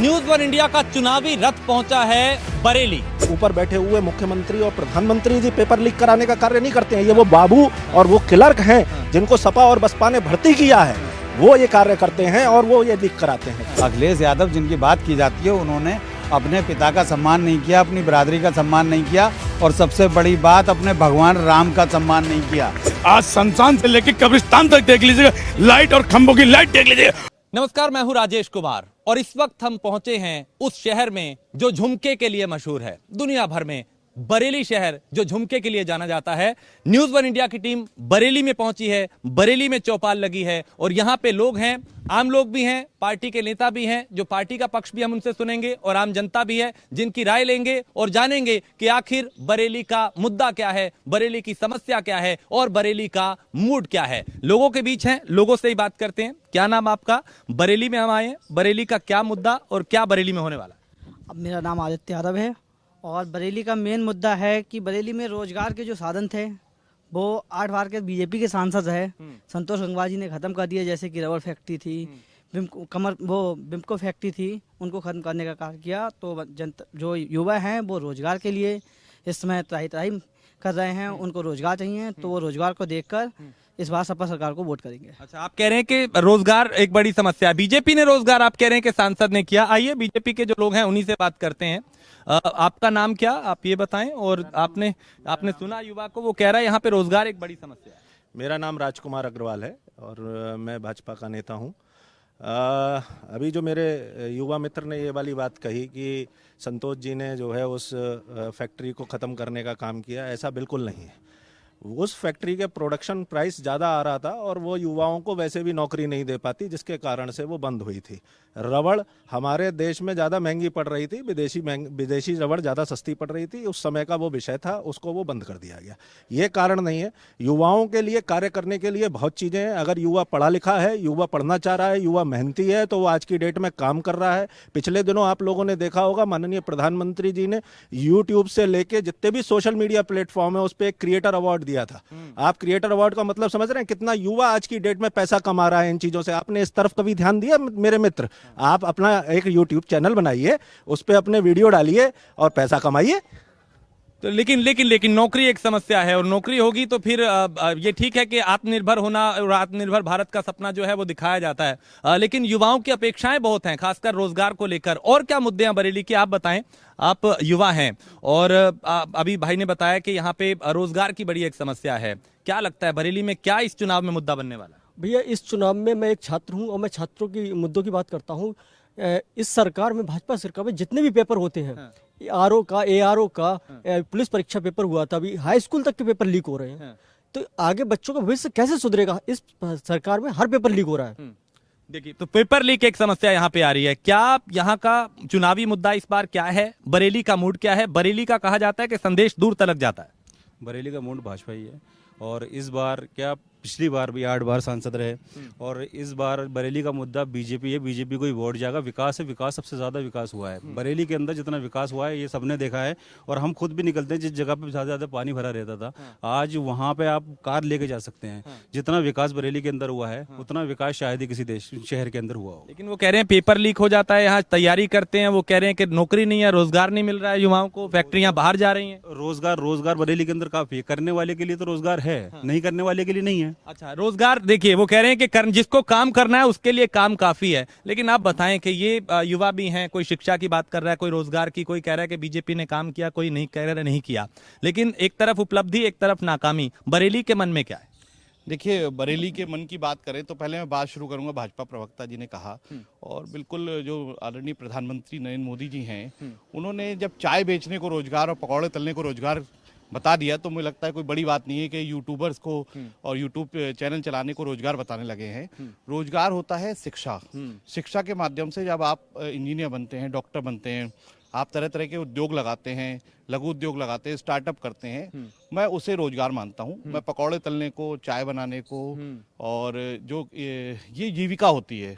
News one India का चुनावी रथ पहुंचा है बरेली। ऊपर बैठे हुए मुख्यमंत्री और प्रधानमंत्री जी पेपर लीक कराने का कार्य नहीं करते हैं। ये वो बाबू और वो क्लर्क हैं जिनको सपा और बसपा ने भर्ती किया है, वो ये कार्य करते हैं और वो ये लीक कराते हैं। अखिलेश यादव जिनकी बात की जाती है, उन्होंने अपने पिता का सम्मान नहीं किया, अपनी बिरादरी का सम्मान नहीं किया और सबसे बड़ी बात अपने भगवान राम का सम्मान नहीं किया। आज शमशान से लेकर कब्रिस्तान तक देख लीजिएगा, लाइट और खंभों की लाइट देख लीजिए। नमस्कार, मैं हूं राजेश कुमार और इस वक्त हम पहुंचे हैं उस शहर में जो झुमके के लिए मशहूर है दुनिया भर में। बरेली शहर जो झुमके के लिए जाना जाता है। न्यूज वन इंडिया की टीम बरेली में पहुंची है। बरेली में चौपाल लगी है और यहाँ पे लोग हैं, आम लोग भी हैं, पार्टी के नेता भी हैं, जो पार्टी का पक्ष भी हम उनसे सुनेंगे और आम जनता भी है जिनकी राय लेंगे और जानेंगे कि आखिर बरेली का मुद्दा क्या है, बरेली की समस्या क्या है और बरेली का मूड क्या है। लोगों के बीच हैं, लोगों से ही बात करते हैं। क्या नाम आपका? बरेली में हम आए हैं, बरेली का क्या मुद्दा और क्या बरेली में होने वाला? अब मेरा नाम आदित्य यादव है और बरेली का मेन मुद्दा है कि बरेली में रोजगार के जो साधन थे वो 8 बार के बीजेपी के सांसद है संतोष गंगवार जी ने खत्म कर दिया। जैसे कि रबर फैक्ट्री थी, बिम्को फैक्ट्री थी, उनको खत्म करने का कार्य किया। तो जनता जो युवा हैं वो रोजगार के लिए इस समय त्राही कर रहे हैं, उनको रोजगार चाहिए, तो वो रोजगार को देखकर इस बार सपा सरकार को वोट करेंगे। अच्छा, आप कह रहे हैं कि रोजगार एक बड़ी समस्या है। बीजेपी ने रोजगार आप कह रहे हैं कि सांसद ने किया। आइए बीजेपी के जो लोग हैं उन्हीं से बात करते हैं। आपका नाम क्या, आप ये बताएं। और आपने सुना युवा को, वो कह रहा है यहाँ पे रोजगार एक बड़ी समस्या है। मेरा नाम राजकुमार अग्रवाल है और मैं भाजपा का नेता हूँ। अभी जो मेरे युवा मित्र ने ये वाली बात कही कि संतोष जी ने जो है उस फैक्ट्री को ख़त्म करने का काम किया, ऐसा बिल्कुल नहीं है। उस फैक्ट्री के प्रोडक्शन प्राइस ज़्यादा आ रहा था और वो युवाओं को वैसे भी नौकरी नहीं दे पाती, जिसके कारण से वो बंद हुई थी। रबड़ हमारे देश में ज़्यादा महंगी पड़ रही थी, विदेशी रबड़ ज़्यादा सस्ती पड़ रही थी। उस समय का वो विषय था, उसको वो बंद कर दिया गया। ये कारण नहीं है। युवाओं के लिए कार्य करने के लिए बहुत चीज़ें हैं। अगर युवा पढ़ा लिखा है, युवा पढ़ना चाह रहा है, युवा मेहनती है, तो वो आज की डेट में काम कर रहा है। पिछले दिनों आप लोगों ने देखा होगा, माननीय प्रधानमंत्री जी ने यूट्यूब से लेके जितने भी सोशल मीडिया प्लेटफॉर्म है उस पर एक क्रिएटर अवार्ड दिया था। आप क्रिएटर अवार्ड का मतलब समझ रहे हैं? कितना युवा आज की डेट में पैसा कमा रहा है इन चीजों से। आपने इस तरफ कभी ध्यान दिया मेरे मित्र? आप अपना एक यूट्यूब चैनल बनाइए, उस पर अपने वीडियो डालिए और पैसा कमाइए। तो लेकिन नौकरी एक समस्या है और नौकरी होगी तो फिर ये ठीक है कि आत्मनिर्भर होना और आत्मनिर्भर भारत का सपना जो है वो दिखाया जाता है। लेकिन युवाओं की अपेक्षाएं बहुत हैं, खासकर रोजगार को लेकर। और क्या मुद्दे हैं बरेली के, आप बताएं। आप युवा हैं और अभी भाई ने बताया कि यहाँ पे रोजगार की बड़ी एक समस्या है। क्या लगता है बरेली में क्या इस चुनाव में मुद्दा बनने वाला है? भैया, इस चुनाव में मैं एक छात्र हूं और मैं छात्रों की मुद्दों की बात करता हूं। इस सरकार में, भाजपा सरकार में जितने भी पेपर होते हैं, आरओ का, एआरओ का, पुलिस परीक्षा पेपर हुआ था, अभी हाई स्कूल तक के पेपर लीक हो रहे हैं। तो आगे बच्चों का भविष्य कैसे सुधरेगा? इस सरकार में हर पेपर लीक हो रहा है। देखिए, तो पेपर लीक एक समस्या यहाँ पे आ रही है। क्या यहाँ का चुनावी मुद्दा इस बार क्या है? बरेली का मूड क्या है? बरेली का कहा जाता है कि संदेश दूर तलक जाता है। बरेली का मूड भाजपा ही है और इस बार क्या, पिछली बार भी 8 बार सांसद रहे और इस बार बरेली का मुद्दा बीजेपी है। बीजेपी को ही वोट जाएगा। विकास है, विकास सबसे ज्यादा विकास हुआ है बरेली के अंदर। जितना विकास हुआ है ये सबने देखा है और हम खुद भी निकलते हैं जिस जगह पे ज्यादा पानी भरा रहता था, आज वहाँ पे आप कार लेके जा सकते हैं। जितना विकास बरेली के अंदर हुआ है उतना विकास शायद ही किसी देश शहर के अंदर हुआ हो। लेकिन वो कह रहे हैं पेपर लीक हो जाता है, यहाँ तैयारी करते हैं, वो कह रहे हैं कि नौकरी नहीं है, रोजगार नहीं मिल रहा है युवाओं को, फैक्ट्रियां बाहर जा रही हैं। रोजगार बरेली के अंदर काफी है। करने वाले के लिए तो रोजगार है, नहीं करने वाले के लिए नहीं है। अच्छा, रोजगार देखिए, वो कह रहे हैं कि जिसको काम करना है उसके लिए काम काफी है। लेकिन आप बताएं कि ये युवा भी हैं, कोई शिक्षा की बात कर रहा है, कोई रोजगार की, कोई कह रहा है कि बीजेपी ने काम किया, कोई नहीं कह रहा है नहीं किया। लेकिन एक तरफ उपलब्धि, एक तरफ नाकामी। बरेली के मन में क्या है? देखिए, बरेली के मन की बात करें तो पहले मैं बात शुरू करूंगा। भाजपा प्रवक्ता जी ने कहा और बिल्कुल जो आदरणीय प्रधानमंत्री नरेंद्र मोदी जी हैं, उन्होंने जब चाय बेचने को रोजगार और पकौड़े तलने को रोजगार बता दिया तो मुझे लगता है कोई बड़ी बात नहीं है कि यूट्यूबर्स को और यूट्यूब चैनल चलाने को रोजगार बताने लगे हैं। रोजगार होता है शिक्षा। शिक्षा के माध्यम से जब आप इंजीनियर बनते हैं, डॉक्टर बनते हैं, आप तरह तरह के उद्योग लगाते हैं, लघु उद्योग लगाते हैं, स्टार्टअप करते हैं, मैं उसे रोजगार मानता हूं। मैं पकौड़े तलने को, चाय बनाने को और जो ये जीविका होती है,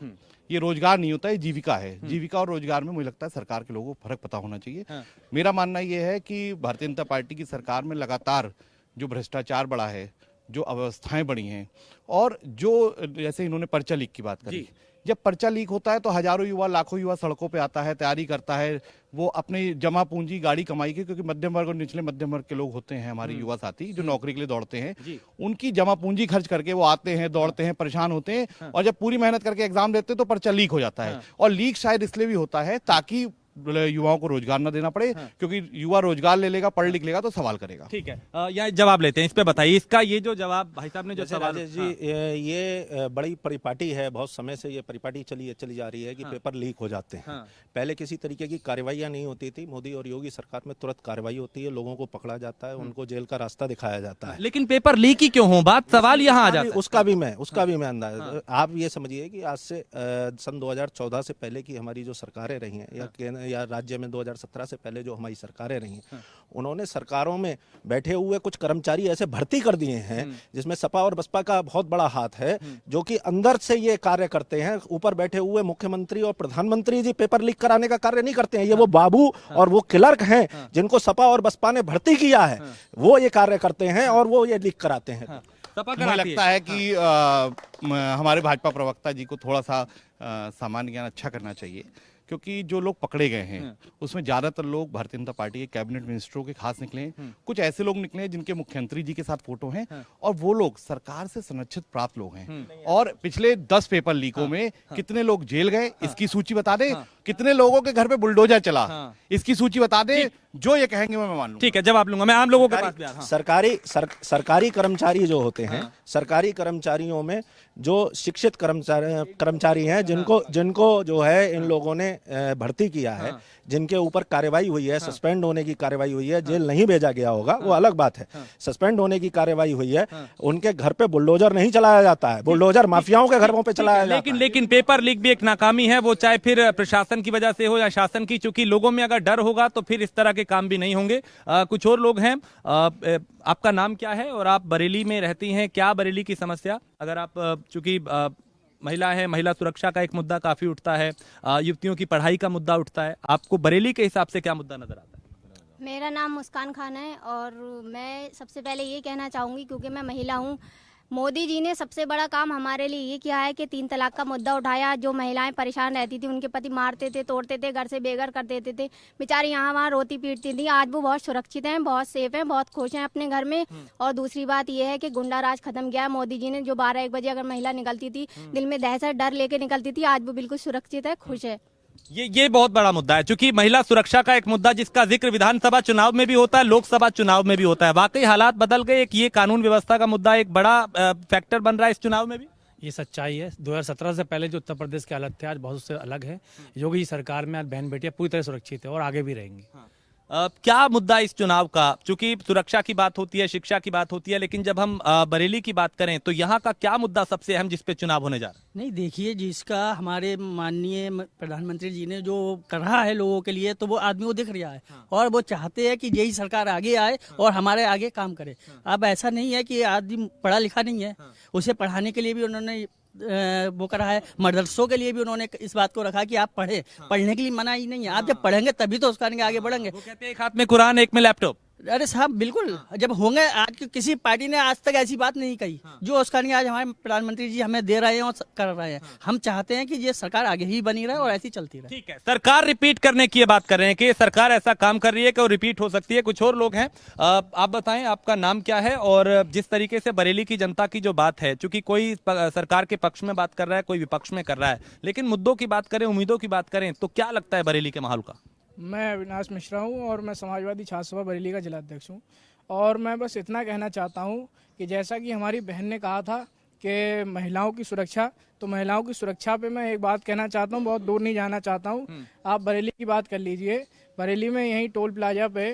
ये रोजगार नहीं होता है, जीविका है। जीविका और रोजगार में मुझे लगता है सरकार के लोगों को फर्क पता होना चाहिए। मेरा मानना ये है कि भारतीय जनता पार्टी की सरकार में लगातार जो भ्रष्टाचार बढ़ा है, जो अव्यवस्थाएं बढ़ी हैं, और जो जैसे इन्होंने पर्चा लीक की बात करी, जब पर्चा लीक होता है तो हजारों युवा, लाखों युवा सड़कों पे आता है, तैयारी करता है, वो अपनी जमा पूंजी गाड़ी कमाई के, क्योंकि मध्यम वर्ग और निचले मध्यम वर्ग के लोग होते हैं हमारे युवा साथी जो नौकरी के लिए दौड़ते हैं, उनकी जमा पूंजी खर्च करके वो आते हैं, दौड़ते हैं, परेशान होते हैं, और जब पूरी मेहनत करके एग्जाम देते हैं तो पर्चा लीक हो जाता है। और लीक शायद इसलिए भी होता है ताकि युवाओं को रोजगार न देना पड़े, क्योंकि युवा रोजगार ले लेगा, पढ़ लिख लेगा तो सवाल करेगा। ठीक है, यहाँ जवाब लेते हैं, इस पे बताइए इसका ये जो जवाब भाई साहब ने जो जैसे सवाल। राजेश जी, ये बड़ी परिपाटी है, बहुत समय से ये परिपाटी चली जा रही है कि पेपर लीक हो जाते हैं। पहले किसी तरीके की कार्रवाइयाँ नहीं होती थी, मोदी और योगी सरकार में तुरंत कार्रवाई होती है, लोगों को पकड़ा जाता है, उनको जेल का रास्ता दिखाया जाता है। लेकिन पेपर लीक ही क्यों हो, बात सवाल यहाँ आ जाता है। उसका भी मैं अंदाज, आप ये समझिए कि आज से सन 2014 से पहले की हमारी जो सरकारें रही हैं, या राज्य में 2017 से पहले जो हमारी सरकारें रही हैं, उन्होंने सरकारों में बैठे हुए कुछ कर्मचारी ऐसे भर्ती कर दिए हैं जिसमें सपा और बसपा का बहुत बड़ा हाथ है, जो कि अंदर से ये कार्य करते हैं। ऊपर बैठे हुए मुख्यमंत्री और प्रधानमंत्री जी पेपर लीक कराने का कार्य नहीं करते हैं, ये वो बाबू और वो क्लर्क हैं जिनको सपा और बसपा ने भर्ती किया है, वो ये कार्य करते हैं और वो ये लीक कराते हैं। मुझे लगता है कि हमारे भाजपा प्रवक्ता जी को थोड़ा सा सामान्य ज्ञान अच्छा करना चाहिए, क्योंकि जो लोग पकड़े गए हैं उसमें ज्यादातर लोग भारतीय जनता पार्टी के कैबिनेट मिनिस्टरों के खास निकले हैं, कुछ ऐसे लोग निकले हैं जिनके मुख्यमंत्री जी के साथ फोटो हैं, और वो लोग सरकार से संरक्षित प्राप्त लोग हैं। और पिछले 10 पेपर लीकों में कितने लोग जेल गए इसकी सूची बता दे, कितने लोगों के घर पे बुलडोजर चला इसकी सूची बता दे, जो ये कहेंगे मैं मान लूंगा। ठीक है, जवाब लूंगा मैं आम लोगों के पास भी। सरकारी कर्मचारी जो होते हैं, सरकारी कर्मचारियों में जो शिक्षित कर्मचारी हैं, जिनको जो है इन लोगों ने भर्ती किया है, जिनके ऊपर कार्रवाई हुई है, सस्पेंड होने की कार्रवाई हुई है, जेल नहीं भेजा गया होगा वो अलग बात है, सस्पेंड होने की कार्रवाई हुई है, उनके घर पे बुलडोजर नहीं चलाया जाता है, बुलडोजर माफियाओं के घरों पे चलाया जाता है। लेकिन पेपर लीक भी एक नाकामी है, वो चाहे फिर प्रशासन की वजह से हो या शासन की, चूंकि लोगों में अगर डर होगा तो फिर इस तरह के काम भी नहीं होंगे। कुछ और लोग हैं, आपका नाम क्या है और आप बरेली में रहती हैं, क्या बरेली की समस्या, अगर आप, चूंकि महिला है, महिला सुरक्षा का एक मुद्दा काफी उठता है, युवतियों की पढ़ाई का मुद्दा उठता है, आपको बरेली के हिसाब से क्या मुद्दा नजर आता है? मेरा नाम मुस्कान खान है और मैं सबसे पहले ये कहना चाहूँगी, क्योंकि मैं महिला हूँ, मोदी जी ने सबसे बड़ा काम हमारे लिए ये किया है कि 3 तलाक का मुद्दा उठाया। जो महिलाएं परेशान रहती थी, उनके पति मारते थे, तोड़ते थे, घर से बेघर कर देते थे, बेचारी यहाँ वहाँ रोती पीटती थी, आज वो बहुत सुरक्षित हैं, बहुत सेफ हैं, बहुत खुश हैं अपने घर में। और दूसरी बात ये है कि गुंडा राज खत्म किया मोदी जी ने, जो 12-1 बजे अगर महिला निकलती थी दिल में दहशत डर लेके निकलती थी, आज वो बिल्कुल सुरक्षित है, खुश है। ये बहुत बड़ा मुद्दा है, क्योंकि महिला सुरक्षा का एक मुद्दा जिसका जिक्र विधानसभा चुनाव में भी होता है, लोकसभा चुनाव में भी होता है। वाकई हालात बदल गए, ये कानून व्यवस्था का मुद्दा एक बड़ा फैक्टर बन रहा है इस चुनाव में भी। ये सच्चाई है, 2017 से पहले जो उत्तर प्रदेश की हालत थे आज बहुत उससे अलग है। योगी सरकार में आज बहन बेटियां पूरी तरह सुरक्षित है और आगे भी रहेंगी। क्या मुद्दा इस चुनाव का, चूंकि सुरक्षा की बात होती है, शिक्षा की बात होती है, लेकिन जब हम बरेली की बात करें तो यहाँ का क्या मुद्दा सबसे अहम जिस पे चुनाव होने जा रहा है? नहीं, देखिए, जिसका हमारे माननीय प्रधानमंत्री जी ने जो कर रहा है लोगों के लिए, तो वो आदमी को दिख रहा है और वो चाहते हैं कि यही सरकार आगे आए और हमारे आगे काम करे। अब ऐसा नहीं है कि आदमी पढ़ा लिखा नहीं है, उसे पढ़ाने के लिए भी उन्होंने वो करा है, मदरसों के लिए भी उन्होंने इस बात को रखा कि आप पढ़े, पढ़ने के लिए मना ही नहीं है, आप जब पढ़ेंगे तभी तो उसका आगे बढ़ेंगे। वो कहते हैं एक हाथ में कुरान एक में लैपटॉप। अरे साहब, बिल्कुल, जब होंगे, आज किसी पार्टी ने आज तक ऐसी बात नहीं कही जो उसका नहीं आज हमारे प्रधानमंत्री जी हमें दे रहे हैं और कर रहे हैं। हम चाहते हैं कि ये सरकार आगे ही बनी रहे और ऐसी चलती रहे। ठीक है, सरकार रिपीट करने की ये बात कर रहे हैं कि सरकार ऐसा काम कर रही है कि वो रिपीट हो सकती है। कुछ और लोग हैं, आप बताएं आपका नाम क्या है और जिस तरीके से बरेली की जनता की जो बात है, चूंकि कोई सरकार के पक्ष में बात कर रहा है, कोई विपक्ष में कर रहा है, लेकिन मुद्दों की बात करें, उम्मीदों की बात करें, तो क्या लगता है बरेली के माहौल का? मैं अविनाश मिश्रा हूँ और मैं समाजवादी छात्र सभा बरेली का जिला अध्यक्ष हूँ। और मैं बस इतना कहना चाहता हूँ कि जैसा कि हमारी बहन ने कहा था कि महिलाओं की सुरक्षा, तो महिलाओं की सुरक्षा पे मैं एक बात कहना चाहता हूँ, बहुत दूर नहीं जाना चाहता हूँ। आप बरेली की बात कर लीजिए, बरेली में यहीं टोल प्लाजा पे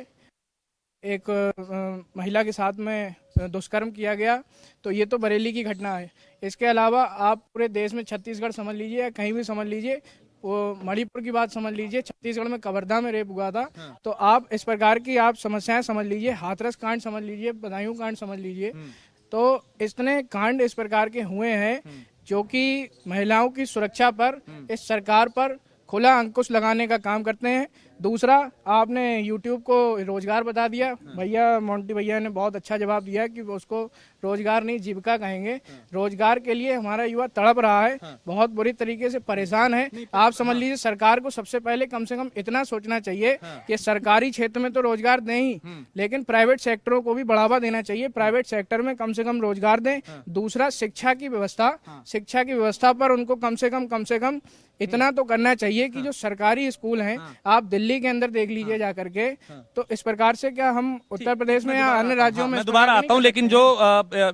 एक महिला के साथ में दुष्कर्म किया गया, तो ये तो बरेली की घटना है। इसके अलावा आप पूरे देश में, छत्तीसगढ़ समझ लीजिए या कहीं भी समझ लीजिए, वो मणिपुर की बात समझ लीजिए, छत्तीसगढ़ में कवर्धा में रेप हुआ था। तो आप इस प्रकार की आप समस्याएं समझ लीजिए, हाथरस कांड समझ लीजिए, बदायूं कांड समझ लीजिए, तो इतने कांड इस प्रकार के हुए हैं जो कि महिलाओं की सुरक्षा पर इस सरकार पर खुला अंकुश लगाने का काम करते हैं। दूसरा, आपने यूट्यूब को रोजगार बता दिया। भैया मोंटी भैया ने बहुत अच्छा जवाब दिया कि उसको रोजगार नहीं जीविका कहेंगे। रोजगार के लिए हमारा युवा तड़प रहा है, बहुत बुरी तरीके से परेशान है। आप समझ लीजिए, सरकार को सबसे पहले कम से कम इतना सोचना चाहिए कि सरकारी क्षेत्र में तो रोजगार दें ही, लेकिन प्राइवेट सेक्टरों को भी बढ़ावा देना चाहिए। प्राइवेट सेक्टर में कम से कम रोजगार दें। दूसरा, शिक्षा की व्यवस्था पर उनको कम से कम इतना तो करना चाहिए कि जो सरकारी स्कूल हैं, आप दिल्ली के अंदर देख लीजिए जा करके, तो इस प्रकार से क्या हम उत्तर प्रदेश में या अन्य राज्यों में मैं दोबारा आता हूं, लेकिन जो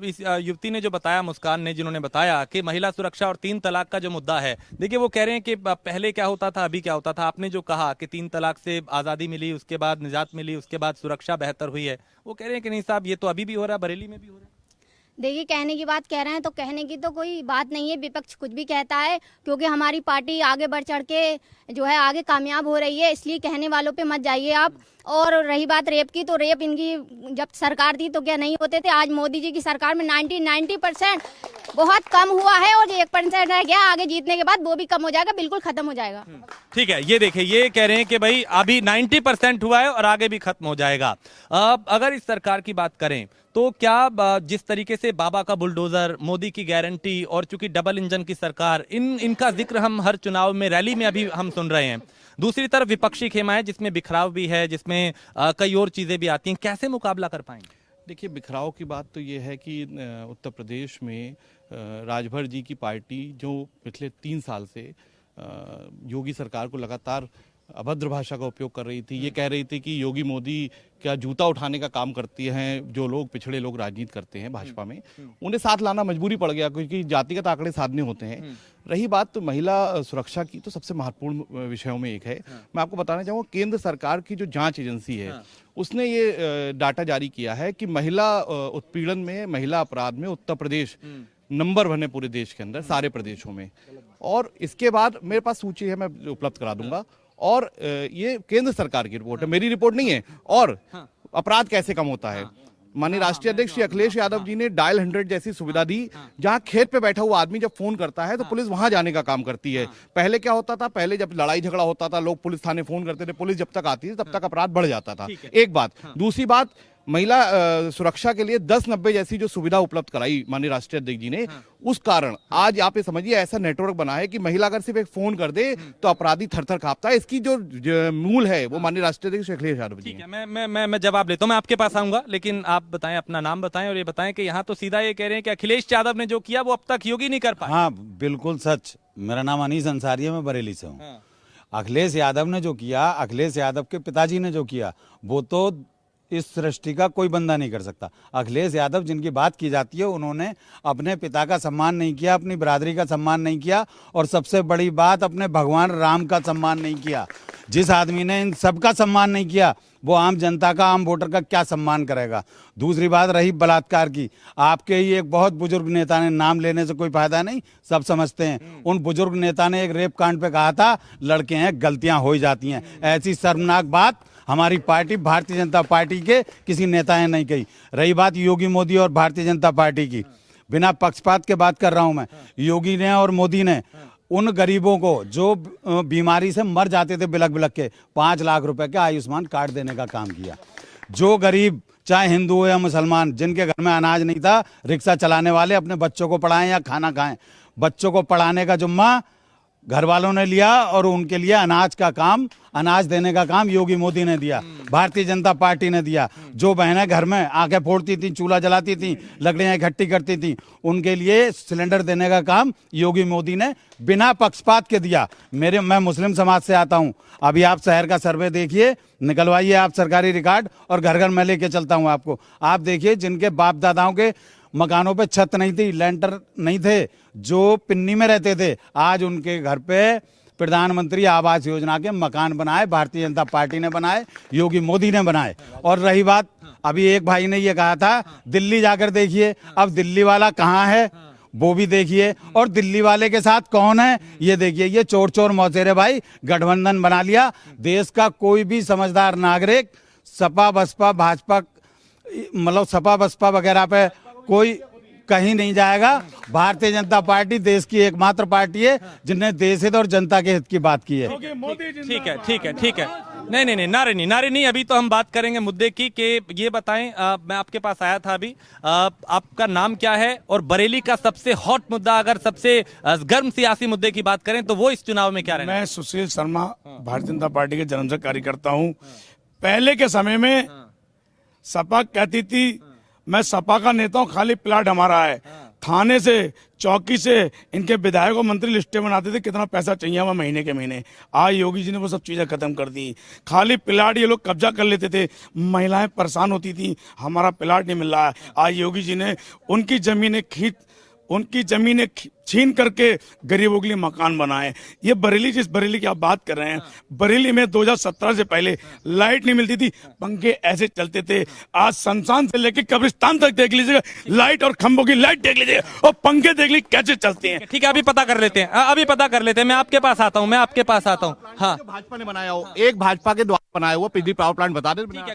इस युवती ने जो बताया, मुस्कान ने जिन्होंने बताया कि महिला सुरक्षा और 3 तलाक का जो मुद्दा है, देखिए वो कह रहे हैं कि पहले क्या होता था, अभी क्या होता था। आपने जो कहा कि 3 तलाक से आजादी मिली, उसके बाद निजात मिली, उसके बाद सुरक्षा बेहतर हुई है, वो कह रहे हैं कि नहीं साहब, ये तो अभी भी हो रहा है, बरेली में भी हो रहा है। देखिए, कहने की बात कह रहे हैं तो कहने की तो कोई बात नहीं है, विपक्ष कुछ भी कहता है, क्योंकि हमारी पार्टी आगे बढ़ चढ़ के जो है आगे कामयाब हो रही है, इसलिए कहने वालों पे मत जाइए आप। और रही बात रेप की, तो रेप इनकी जब सरकार थी तो क्या नहीं होते थे? आज मोदी जी की सरकार में 90% बहुत कम हुआ है, और 1% रह गया, आगे जीतने के बाद वो भी कम हो जाएगा, बिल्कुल खत्म हो जाएगा। ठीक है, ये देखिए, ये कह रहे हैं कि भाई अभी 90% हुआ है और आगे भी खत्म हो जाएगा। अगर इस सरकार की बात करें तो क्या जिस तरीके से बाबा का बुलडोजर, मोदी की गारंटी और चूंकि डबल इंजन की सरकार, इनका जिक्र हम हर चुनाव में, रैली में अभी हम सुन रहे हैं। दूसरी तरफ विपक्षी खेमा है जिसमें बिखराव भी है, जिसमें कई और चीजें भी आती हैं। कैसे मुकाबला कर पाएंगे? देखिए, बिखराव की बात तो ये है कि उत्तर प्रदेश में राजभर जी की पार्टी जो पिछले 3 साल से योगी सरकार को लगातार अभद्र भाषा का उपयोग कर रही थी। ये कह रही थी कि योगी मोदी क्या जूता उठाने का काम करती हैं, जो लोग पिछड़े लोग राजनीति करते हैं भाजपा में, उन्हें साथ लाना मजबूरी पड़ गया, क्योंकि जातिगत आंकड़े साधने होते हैं। रही बात तो महिला सुरक्षा की, तो सबसे महत्वपूर्ण विषयों में एक है। मैं आपको बताना चाहूँगा, केंद्र सरकार की जो जांच एजेंसी है, उसने ये डाटा जारी किया है कि महिला उत्पीड़न में, महिला अपराध में उत्तर प्रदेश नंबर 1 है पूरे देश के अंदर, सारे प्रदेशों में। और इसके बाद मेरे पास सूची है, मैं उपलब्ध करा दूंगा। और ये केंद्र सरकार की रिपोर्ट है, मेरी रिपोर्ट नहीं है। और अपराध कैसे कम होता है, माननीय राष्ट्रीय अध्यक्ष श्री अखिलेश यादव जी ने डायल 100 जैसी सुविधा दी, जहां खेत पे बैठा हुआ आदमी जब फोन करता है तो पुलिस वहां जाने का काम करती है। पहले क्या होता था, पहले जब लड़ाई झगड़ा होता था, लोग पुलिस थाने फोन करते थे, पुलिस जब तक आती थी तब तक अपराध बढ़ जाता था। एक बात। दूसरी बात, महिला सुरक्षा के लिए 1090 जैसी जो सुविधा उपलब्ध कराई माननीय राष्ट्रीय अध्यक्ष जी ने, उस कारण आज आप ये समझिए ऐसा नेटवर्क बना है कि महिला अगर सिर्फ एक फोन कर दे तो अपराधी थर-थर कांपता है। इसकी जो मूल है वो माननीय राष्ट्रीय अध्यक्ष अखिलेश यादव जी। ठीक है, मैं जवाब लेता हूं, मैं आपके पास आऊंगा, लेकिन आप बताएं, अपना नाम बताएं और ये बताएं कि यहाँ तो सीधा ये कह रहे हैं कि अखिलेश यादव ने जो किया वो अब तक योगी नहीं कर पाए। हाँ, बिल्कुल सच। मेरा नाम अनीस अंसारी है, मैं बरेली से हूँ। अखिलेश यादव ने जो किया, अखिलेश यादव के पिताजी ने जो किया, वो तो इस सृष्टि का कोई बंदा नहीं कर सकता। अखिलेश यादव जिनकी बात की जाती है, उन्होंने अपने पिता का सम्मान नहीं किया, अपनी बिरादरी का सम्मान नहीं किया, और सबसे बड़ी बात, अपने भगवान राम का सम्मान नहीं किया। जिस आदमी ने इन सबका सम्मान नहीं किया, वो आम जनता का, आम वोटर का क्या सम्मान करेगा। दूसरी बात रही बलात्कार की, आपके ही एक बहुत बुजुर्ग नेता ने, नाम लेने से कोई फायदा नहीं, सब समझते हैं, उन बुजुर्ग नेता ने एक रेप कांड पे कहा था, लड़के हैं, गलतियां हो ही जाती हैं। ऐसी शर्मनाक बात हमारी पार्टी भारतीय जनता पार्टी के किसी नेता ने नहीं कही। रही बात योगी मोदी और भारतीय जनता पार्टी की, बिना पक्षपात के बात कर रहा हूं मैं, योगी ने और मोदी ने उन गरीबों को जो बीमारी से मर जाते थे बिलक बिलक के, 5 लाख रुपए के आयुष्मान कार्ड देने का काम किया। जो गरीब, चाहे हिंदू हो या मुसलमान, जिनके घर में अनाज नहीं था, रिक्शा चलाने वाले अपने बच्चों को पढ़ाएं या खाना खाएं, बच्चों को पढ़ाने का जुम्मा घर वालों ने लिया, और उनके लिए अनाज का काम, अनाज देने का काम योगी मोदी ने दिया, भारतीय जनता पार्टी ने दिया। जो बहनें घर में आंखें फोड़ती थी, चूल्हा जलाती थी, लकड़ियां इकट्ठी करती थी, उनके लिए सिलेंडर देने का काम योगी मोदी ने बिना पक्षपात के दिया। मैं मुस्लिम समाज से आता हूं, अभी आप शहर का सर्वे देखिए, निकलवाइए आप सरकारी रिकॉर्ड, और घर घर मैं लेके चलता हूं आपको। आप देखिए, जिनके बाप दादाओं के मकानों पे छत नहीं थी, लेंटर नहीं थे, जो पिन्नी में रहते थे, आज उनके घर पे प्रधानमंत्री आवास योजना के मकान बनाए, भारतीय जनता पार्टी ने बनाए, योगी मोदी ने बनाए। और रही बात, अभी एक भाई ने ये कहा था दिल्ली जाकर देखिए, अब दिल्ली वाला कहाँ है वो भी देखिए, और दिल्ली वाले के साथ कौन है ये देखिए। ये चोर चोर मौसेरे भाई गठबंधन बना लिया। देश का कोई भी समझदार नागरिक सपा बसपा भाजपा, मतलब सपा बसपा वगैरह पे कोई कहीं नहीं जाएगा। भारतीय जनता पार्टी देश की एकमात्र पार्टी है जिन्हें देश हित और जनता के हित की बात की है। ठीक है, ठीक है, ठीक है। नहीं, नारे नहीं, अभी तो हम बात करेंगे मुद्दे की कि ये बताएं, मैं आपके पास आया था अभी, आपका नाम क्या है और बरेली का सबसे हॉट मुद्दा, अगर सबसे गर्म सियासी मुद्दे की बात करें तो वो इस चुनाव में क्या रहेगा? मैं सुशील शर्मा, भारतीय जनता पार्टी के जन्म से कार्यकर्ता हूँ। पहले के समय में सपा कहती थी मैं सपा का नेता हूँ, खाली प्लाट हमारा है। थाने से, चौकी से इनके विधायक और मंत्री लिस्टें बनाते थे कितना पैसा चाहिए हमें महीने के महीने। आज योगी जी ने वो सब चीजें खत्म कर दी। खाली प्लाट ये लोग कब्जा कर लेते थे, महिलाएं परेशान होती थी हमारा प्लाट नहीं मिल रहा है। आज योगी जी ने उनकी जमीनें छीन करके गरीबों के लिए मकान बनाए। ये बरेली, जिस बरेली की आप बात कर रहे हैं, बरेली में 2017 से पहले लाइट नहीं मिलती थी, पंखे ऐसे चलते थे। आज शमशान से लेके कब्रिस्तान तक देख लीजिएगा, लाइट और खंभों की लाइट देख लीजिए और पंखे देख लीजिए कैसे चलते हैं। ठीक है, अभी पता कर लेते हैं, मैं आपके पास आता हूँ। हाँ, भाजपा ने बनाया हो, एक भाजपा के द्वारा बनाया हुआ बिजली पावर प्लांट बता दें। ठीक है,